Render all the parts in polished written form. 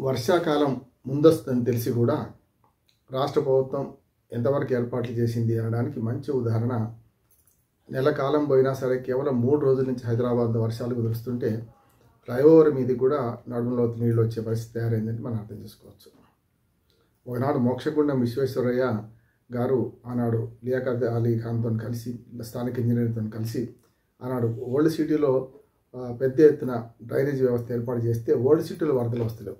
వర్షాకాలం ముందొస్తుందని తెలిసి కూడా రాష్ట్ర ప్రభుత్వం ఎంతవరకు ఏర్పాట్లు చేసింది అనడానికి మంచి ఉదాహరణ, నెల కాలం పోయినా సరే కేవలం 3 రోజుల నుంచి హైదరాబాద్లో వర్షాలు కురుస్తుంటే ఫ్లైఓవర్ మీద కూడా నడుములోతు నీళ్ళు వచ్చే పరిస్థితి తయారైందని మనం అర్థం చేసుకోవచ్చు. ఒకనాడు మోక్షగుండం విశ్వేశ్వరయ్య గారు ఆనాడు లియాఖత్ అలీ ఖాన్తో కలిసి, స్థానిక ఇంజనీర్తో కలిసి ఆనాడు ఓల్డ్ సిటీలో పెద్ద ఎత్తున డ్రైనేజ్ వ్యవస్థ ఏర్పాటు చేస్తే ఓల్డ్ సిటీలో వరదలు వస్తలేవు,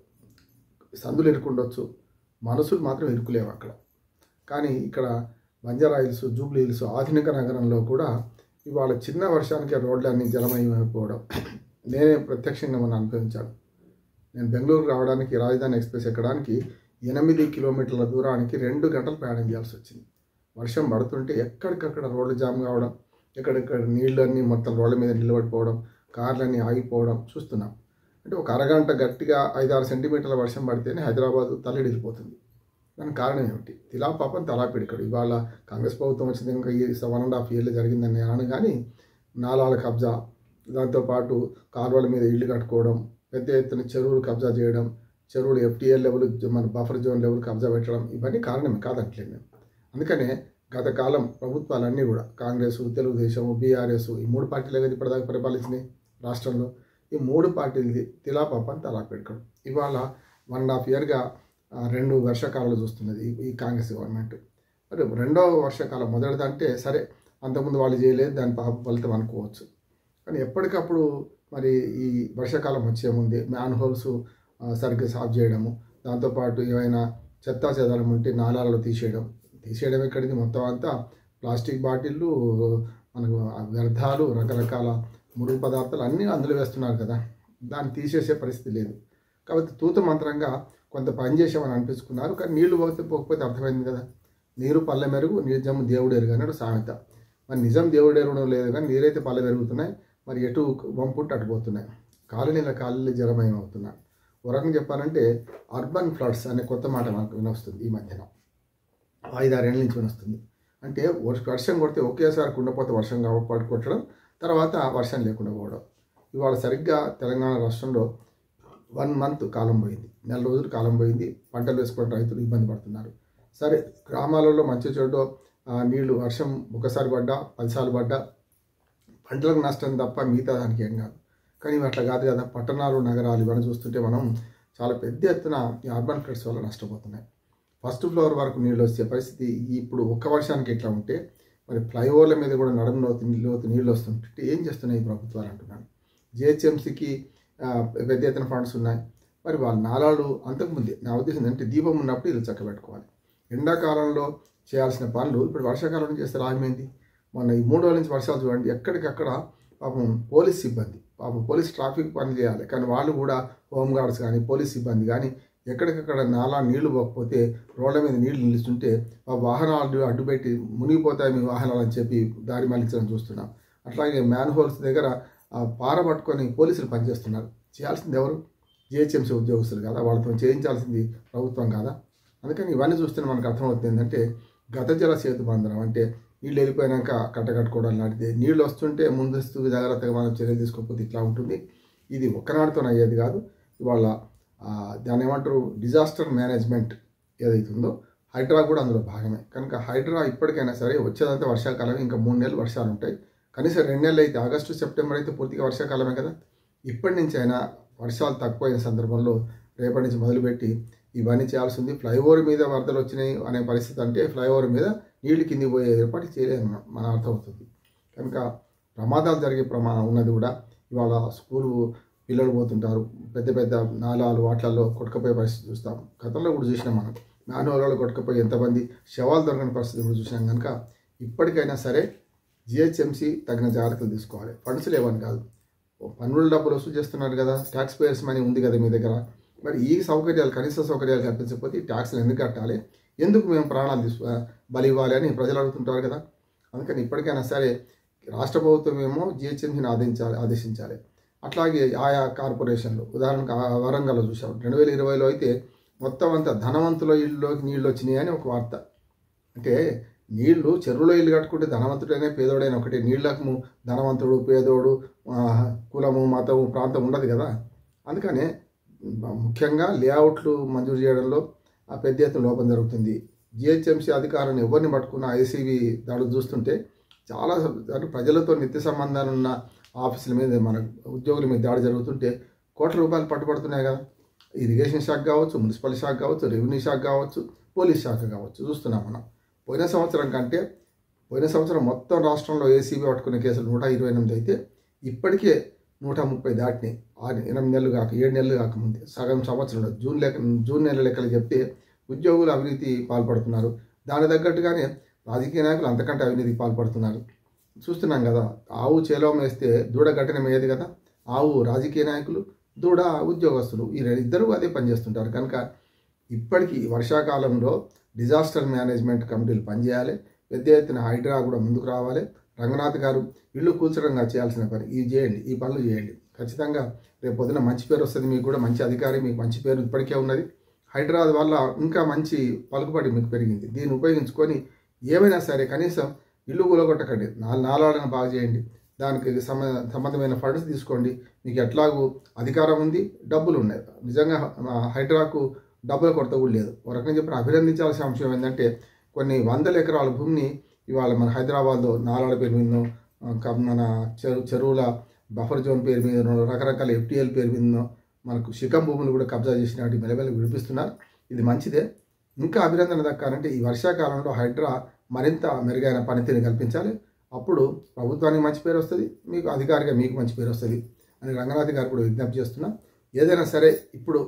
సందులు ఇరుకుండొచ్చు, మనసులు మాత్రం ఇరుకులేవు అక్కడ. కానీ ఇక్కడ బంజారా హిల్స్, జూబ్లీ హిల్స్, ఆధునిక నగరంలో కూడా ఇవాళ చిన్న వర్షానికి రోడ్లన్నీ జలమయమైపోవడం నేనే ప్రత్యక్షంగా మనం అనుభవించాను. నేను బెంగళూరు రావడానికి, రాజధాని ఎక్స్ప్రెస్ ఎక్కడానికి 8 కిలోమీటర్ల దూరానికి 2 గంటలు ప్రయాణం చేయాల్సి వచ్చింది. వర్షం పడుతుంటే ఎక్కడికక్కడ రోడ్లు జామ్ కావడం, ఎక్కడెక్కడ నీళ్ళన్నీ మొత్తం రోడ్ల మీద నిలబడిపోవడం, కార్లన్నీ ఆగిపోవడం చూస్తున్నాం. అంటే ఒక అరగంట గట్టిగా 5-6 సెంటీమీటర్ల వర్షం పడితేనే హైదరాబాదు తల్లడిల్లిపోతుంది. దానికి కారణం ఏమిటి? తిలా పాపం తలా పిడికడు. ఇవాళ కాంగ్రెస్ ప్రభుత్వం వచ్చింది ఇంకా ఈ 1.5 years జరిగిందని నేను అను. కానీ నాలాల కబ్జా, దాంతోపాటు కాలువల మీద ఇళ్ళు కట్టుకోవడం, పెద్ద ఎత్తున చెరువులు కబ్జా చేయడం, చెరువులు FTL లెవెల్, మన బఫర్ జోన్ లెవెల్ కబ్జా పెట్టడం, ఇవన్నీ కారణమే కాదంటలేదు నేను. అందుకనే గత కాలం ప్రభుత్వాలన్నీ కూడా కాంగ్రెస్, తెలుగుదేశం, BRS ఈ 3 పార్టీలే కదా ఇప్పటిదాకా పరిపాలించినాయి రాష్ట్రంలో. ఈ 3 పార్టీలది తిలా పాపని తలా పెట్టుకోవడం. ఇవాళ 1.5 yearగా 2 వర్షాకాలాలు చూస్తున్నది ఈ కాంగ్రెస్ గవర్నమెంట్. మరి రెండవ వర్షాకాలం మొదటిదంటే సరే, అంతకుముందు వాళ్ళు చేయలేదు, దాని ఫలితం అనుకోవచ్చు. కానీ ఎప్పటికప్పుడు మరి ఈ వర్షాకాలం వచ్చే ముందే మ్యాన్ హోల్స్ సరిగ్గా సాఫ్ చేయడము, దాంతోపాటు ఏమైనా చెత్తా చెదారం ఉంటే నాలాలలో తీసేయడం ఎక్కడిది, మొత్తం అంతా ప్లాస్టిక్ బాటిళ్ళు, మనకు వ్యర్థాలు, రకరకాల మురుగు పదార్థాలు అన్నీ అందులో వేస్తున్నారు కదా, దాన్ని తీసేసే పరిస్థితి లేదు. కాబట్టి తూత మంత్రంగా కొంత పని చేసామని అనిపించుకున్నారు. కానీ నీళ్లు పోకపోతే అర్థమైంది కదా, నీరు పల్లె మెరుగు, నిజం దేవుడు ఎరుగు అన్నాడు సామెత. మరి నిజం దేవుడు ఎరుగడం లేదు, కానీ నీరైతే పల్లె పెరుగుతున్నాయి, మరి ఎటు వంపుంటే అటు పోతున్నాయి, కాలనీల జలమయం అవుతున్నాయి. ఒక రకంగా చెప్పాలంటే అర్బన్ ఫ్లడ్స్ అనే కొత్త మాట మనకు వినొస్తుంది ఈ మధ్యన, 5-6 ఏళ్ళ నుంచి వినొస్తుంది. అంటే వర్షం కొడితే ఒకేసారి కుండపోతే వర్షం కొట్టడం, తర్వాత వర్షం లేకుండా పోవడం. ఇవాళ సరిగ్గా తెలంగాణ రాష్ట్రంలో 1 month కాలం పోయింది, 4 రోజులు కాలం పోయింది. పంటలు వేసుకునే రైతులు ఇబ్బంది పడుతున్నారు. సరే, గ్రామాలలో మంచి చెడు నీళ్లు వర్షం ఒకసారి పడ్డా 10 సార్లు పడ్డా పంటలకు నష్టం తప్ప మిగతా దానికి ఏం కాదు. కానీ అట్లా కాదు కదా, పట్టణాలు, నగరాలు ఇవన్నీ చూస్తుంటే మనం చాలా పెద్ద ఎత్తున ఈ అర్బన్ ఫ్లడ్స్ వల్ల నష్టపోతున్నాయి. ఫస్ట్ ఫ్లోర్ వరకు నీళ్ళు వచ్చే పరిస్థితి ఇప్పుడు ఒక్క వర్షానికి ఎట్లా ఉంటే, మరి ఫ్లైఓవర్ల మీద కూడా నడుములోతు నీళ్ళు వస్తుంటే ఏం చేస్తున్నాయి ఈ ప్రభుత్వాలు అంటున్నాను. GHMCకి పెద్ద ఎత్తున ఫండ్స్ ఉన్నాయి. మరి వాళ్ళ నాలాలు అంతకుముందే, నా ఉద్దేశం అంటే దీపం ఉన్నప్పుడు ఇది చక్కబెట్టుకోవాలి. ఎండాకాలంలో చేయాల్సిన పనులు ఇప్పుడు వర్షాకాలంలో చేస్తే లాభమైంది. మొన్న ఈ 3 రోజుల నుంచి వర్షాలు చూడండి, ఎక్కడికక్కడ పాపం పోలీస్ సిబ్బంది, పోలీస్ ట్రాఫిక్ పని చేయాలి, కానీ వాళ్ళు కూడా హోంగార్డ్స్ కానీ పోలీస్ సిబ్బంది కానీ ఎక్కడికక్కడ నాలా నీళ్లు పోకపోతే రోడ్ల మీద నీళ్లు నిలుస్తుంటే ఆ వాహనాలు అడ్డుపెట్టి మునిగిపోతాయి మీ వాహనాలు అని చెప్పి దారి మళ్లించడం చూస్తున్నాం. అట్లాగే మ్యాన్ హోల్స్ దగ్గర పార పట్టుకొని పోలీసులు పనిచేస్తున్నారు. చేయాల్సింది ఎవరు? GHMC ఉద్యోగస్తులు కదా, వాళ్ళతో చేయించాల్సింది ప్రభుత్వం కాదా? అందుకని ఇవన్నీ చూస్తే మనకు అర్థమవుతుంది ఏంటంటే, గత జల సేతు బంధనం అంటే నీళ్ళు వెళ్ళిపోయాక కట్టకట్టుకోవడం లాంటిది. నీళ్ళు వస్తుంటే ముందస్తు జాగ్రత్తగా మనం చర్యలు తీసుకోకపోతే ఇట్లా ఉంటుంది. ఇది ఒక్కనాటితో అయ్యేది కాదు. ఇవాళ దాన్ని ఏమంటారు, డిజాస్టర్ మేనేజ్మెంట్ ఏదైతుందో హైడ్రా కూడా అందులో భాగమే. కనుక హైడ్రా ఇప్పటికైనా సరే, వచ్చేదంతా వర్షాకాలం, ఇంకా 3 నెలలు వర్షాలు ఉంటాయి. కనీసం 2 నెలలు అయితే, ఆగస్టు, సెప్టెంబర్ అయితే పూర్తిగా వర్షాకాలమే కదా. ఇప్పటి నుంచి అయినా వర్షాలు తక్కువైన సందర్భంలో రేపటి నుంచి మొదలుపెట్టి ఇవన్నీ చేయాల్సింది. ఫ్లైఓవర్ మీద వరదలు వచ్చినాయి అనే పరిస్థితి అంటే ఫ్లైఓవర్ మీద నీళ్లు కింది పోయే ఏర్పాటు చేయలేము మన అర్థమవుతుంది. కనుక ప్రమాదాలు జరిగే ఉన్నది కూడా. ఇవాళ స్కూలు పిల్లలు పోతుంటారు, పెద్ద పెద్ద నాలాలు వాటిల్లో కొట్టుకపోయే పరిస్థితి చూస్తాం. గతంలో కూడా చూసినాం మనం, మ్యాన్హోల్లో కొట్టుకపోయి ఎంతమంది శవాలు దొరకని పరిస్థితి కూడా చూసినాం. కనుక ఇప్పటికైనా సరే GHMC తగిన జాగ్రత్తలు తీసుకోవాలి. ఫండ్స్ లేవని కాదు, పన్నుల డబ్బులు వసూలు చేస్తున్నారు కదా, ట్యాక్స్ పేయర్స్ మనీ ఉంది కదా మీ దగ్గర. మరి ఈ సౌకర్యాలు, కనీస సౌకర్యాలు కల్పించకపోతే ఈ ట్యాక్స్లు ఎందుకు కట్టాలి, ఎందుకు మేము ప్రాణాలు బలి ఇవ్వాలి అని ప్రజలు అడుగుతుంటారు కదా. అందుకని ఇప్పటికైనా సరే రాష్ట్ర ప్రభుత్వం ఏమో GHMCని ఆదేశించాలి. అట్లాగే ఆయా కార్పొరేషన్లు, ఉదాహరణకు వరంగల్లో చూసాం 2020లో అయితే మొత్తం అంతా ధనవంతుల ఇళ్ళలోకి నీళ్ళు వచ్చినాయి అని ఒక వార్త. అంటే నీళ్లు చెరువులో ఇల్లు కట్టుకుంటే ధనవంతుడైనా పేదోడైనా ఒకటి, నీళ్లకు ధనవంతుడు పేదోడు కులము మతము ప్రాంతం ఉండదు కదా. అందుకనే ముఖ్యంగా లేఅవుట్లు మంజూరు చేయడంలో ఆ పెద్ద ఎత్తున లోపం జరుగుతుంది. జిహెచ్ఎంసీ అధికారులను ఎవరిని పట్టుకున్న ఐసీబీ దాడులు చూస్తుంటే చాలా ప్రజలతో నిత్య సంబంధాలు ఉన్న ఆఫీసుల మీద మన ఉద్యోగుల మీద దాడి జరుగుతుంటే కోట్ల రూపాయలు పట్టుబడుతున్నాయి కదా. ఇరిగేషన్ శాఖ కావచ్చు, మున్సిపల్ శాఖ కావచ్చు, రెవెన్యూ శాఖ కావచ్చు, పోలీస్ శాఖ కావచ్చు. చూస్తున్నాం మనం. పోయిన సంవత్సరం మొత్తం రాష్ట్రంలో ఏసీబీ పట్టుకునే కేసులు 128 అయితే ఇప్పటికే 130 దాటినాయి. 8 నెలలు కాక 7 నెలలు కాకముందే సగం సంవత్సరంలో జూన్ నెల లెక్కలు చెప్తే ఉద్యోగులు అవినీతి పాల్పడుతున్నారు. దాని తగ్గట్టుగానే రాజకీయ నాయకులు అంతకంటే అవినీతికి పాల్పడుతున్నారు. చూస్తున్నాం కదా. ఆవు చేలో వేస్తే దూడ గట్టిన మేయదు కదా. ఆవు రాజకీయ నాయకులు, దూడ ఉద్యోగస్తులు, ఈ ఇద్దరు అదే పనిచేస్తుంటారు. కనుక ఇప్పటికీ వర్షాకాలంలో డిజాస్టర్ మేనేజ్మెంట్ కమిటీలు పనిచేయాలి. పెద్ద ఎత్తున హైడ్రా కూడా ముందుకు రావాలి. రంగనాథ్ గారు ఇల్లు కూల్చడంగా చేయాల్సిన పని ఇది చేయండి, ఈ పనులు చేయండి. ఖచ్చితంగా రేపు పొద్దున మంచి పేరు వస్తుంది. మీకు కూడా మంచి అధికారి, మీకు మంచి పేరు ఇప్పటికే ఉన్నది. హైడ్రా వల్ల ఇంకా మంచి పలుకుబడి మీకు పెరిగింది. దీన్ని ఉపయోగించుకొని ఏమైనా సరే కనీసం ఇల్లు కూలగొట్టకండి, నాలాలను బాగు చేయండి. దానికి సంబంధమైన ఫండ్స్ తీసుకోండి. మీకు ఎట్లాగూ అధికారం ఉంది, డబ్బులు ఉన్నాయి. నిజంగా హైడ్రాకు డబ్బుల కొరత కూడా లేదు. ఒక రకంగా చెప్పిన అభినందించాల్సిన అంశం ఏంటంటే కొన్ని వందల ఎకరాల భూమిని ఇవాళ మన హైదరాబాద్లో నాలాల పేరు మీదనో, మన చెరువుల బఫర్ జోన్ పేరు మీదనో, రకరకాల ఎఫ్టీఎల్ పేరు మీదనో మనకు శిఖం భూములు కూడా కబ్జా చేసినట్టు మెల్లమెల్ల విడిపిస్తున్నారు. ఇది మంచిదే. ఇంకా అభినందన దక్కాలంటే ఈ వర్షాకాలంలో హైడ్రా మరింత మెరుగైన పనితీరుని కల్పించాలి. అప్పుడు ప్రభుత్వానికి మంచి పేరు వస్తుంది, మీకు అధికారిగా మీకు మంచి పేరు వస్తుంది అని రంగనాథ్ గారు కూడా విజ్ఞప్తి చేస్తున్నాం. ఏదైనా సరే ఇప్పుడు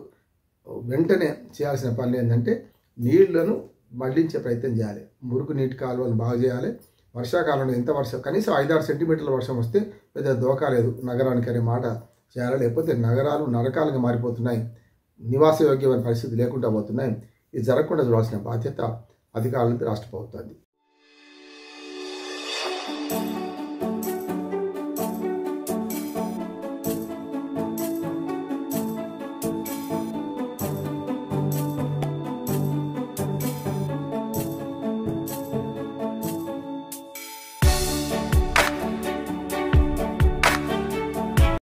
వెంటనే చేయాల్సిన పనులు ఏంటంటే నీళ్లను మళ్లించే ప్రయత్నం చేయాలి. మురుగు నీటి కాలువలు బాగు చేయాలి. వర్షాకాలంలో ఎంత కనీసం 5-6 సెంటీమీటర్ల వర్షం వస్తే పెద్ద దోకా లేదు నగరానికి అనే మాట చేయాలి. లేకపోతే నగరాలు నరకాలుగా మారిపోతున్నాయి, నివాస యోగ్యమైన పరిస్థితి లేకుండా పోతున్నాయి. ఇది జరగకుండా చూడాల్సిన బాధ్యత అధికారులది, రాష్ట్ర ప్రభుత్వాన్ని.